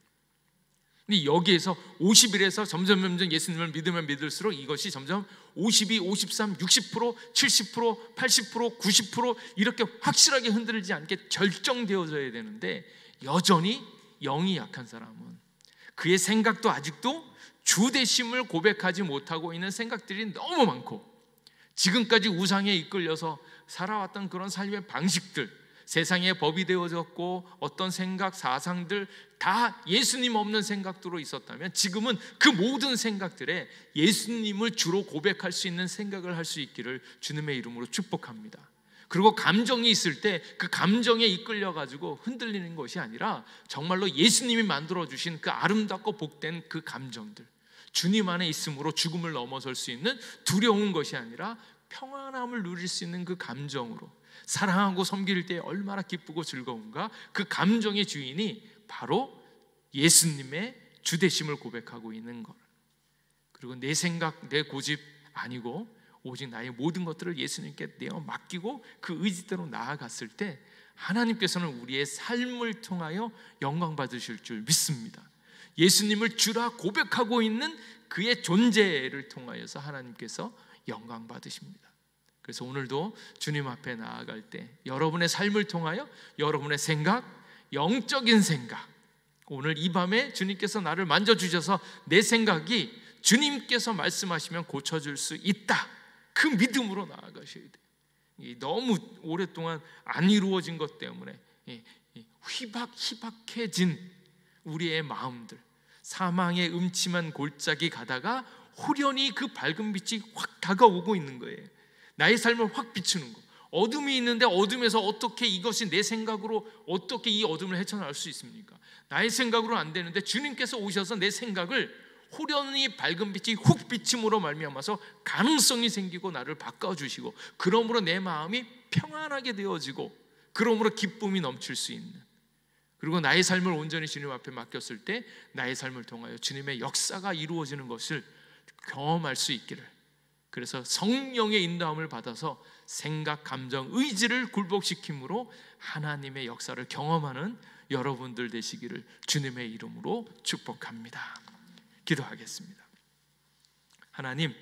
근데 여기에서 50일에서 점점 예수님을 믿으면 믿을수록 이것이 점점 52, 53, 60%, 70%, 80%, 90% 이렇게 확실하게 흔들리지 않게 결정되어져야 되는데, 여전히 영이 약한 사람은 그의 생각도 아직도 주되심을 고백하지 못하고 있는 생각들이 너무 많고, 지금까지 우상에 이끌려서 살아왔던 그런 삶의 방식들, 세상의 법이 되어졌고 어떤 생각, 사상들 다 예수님 없는 생각들로 있었다면, 지금은 그 모든 생각들에 예수님을 주로 고백할 수 있는 생각을 할 수 있기를 주님의 이름으로 축복합니다. 그리고 감정이 있을 때 그 감정에 이끌려 가지고 흔들리는 것이 아니라 정말로 예수님이 만들어 주신 그 아름답고 복된 그 감정들, 주님 안에 있음으로 죽음을 넘어설 수 있는 두려운 것이 아니라 평안함을 누릴 수 있는 그 감정으로 사랑하고 섬길 때 얼마나 기쁘고 즐거운가, 그 감정의 주인이 바로 예수님의 주되심을 고백하고 있는 것. 그리고 내 생각, 내 고집 아니고 오직 나의 모든 것들을 예수님께 내어 맡기고 그 의지대로 나아갔을 때 하나님께서는 우리의 삶을 통하여 영광 받으실 줄 믿습니다. 예수님을 주라 고백하고 있는 그의 존재를 통하여서 하나님께서 영광 받으십니다. 그래서 오늘도 주님 앞에 나아갈 때 여러분의 삶을 통하여 여러분의 생각, 영적인 생각, 오늘 이 밤에 주님께서 나를 만져주셔서 내 생각이 주님께서 말씀하시면 고쳐줄 수 있다, 그 믿음으로 나아가셔야 돼요. 너무 오랫동안 안 이루어진 것 때문에 희박해진 우리의 마음들, 사망의 음침한 골짜기 가다가 후련히 그 밝은 빛이 확 다가오고 있는 거예요. 나의 삶을 확 비추는 거. 어둠이 있는데 어둠에서 어떻게 이것이 내 생각으로 어떻게 이 어둠을 헤쳐나올 수 있습니까? 나의 생각으로 안 되는데 주님께서 오셔서 내 생각을 후련히 밝은 빛이 훅 비침으로 말미암아서 가능성이 생기고 나를 바꿔주시고, 그러므로 내 마음이 평안하게 되어지고 그러므로 기쁨이 넘칠 수 있는, 그리고 나의 삶을 온전히 주님 앞에 맡겼을 때 나의 삶을 통하여 주님의 역사가 이루어지는 것을 경험할 수 있기를, 그래서 성령의 인도함을 받아서 생각, 감정, 의지를 굴복시킴으로 하나님의 역사를 경험하는 여러분들 되시기를 주님의 이름으로 축복합니다. 기도하겠습니다. 하나님,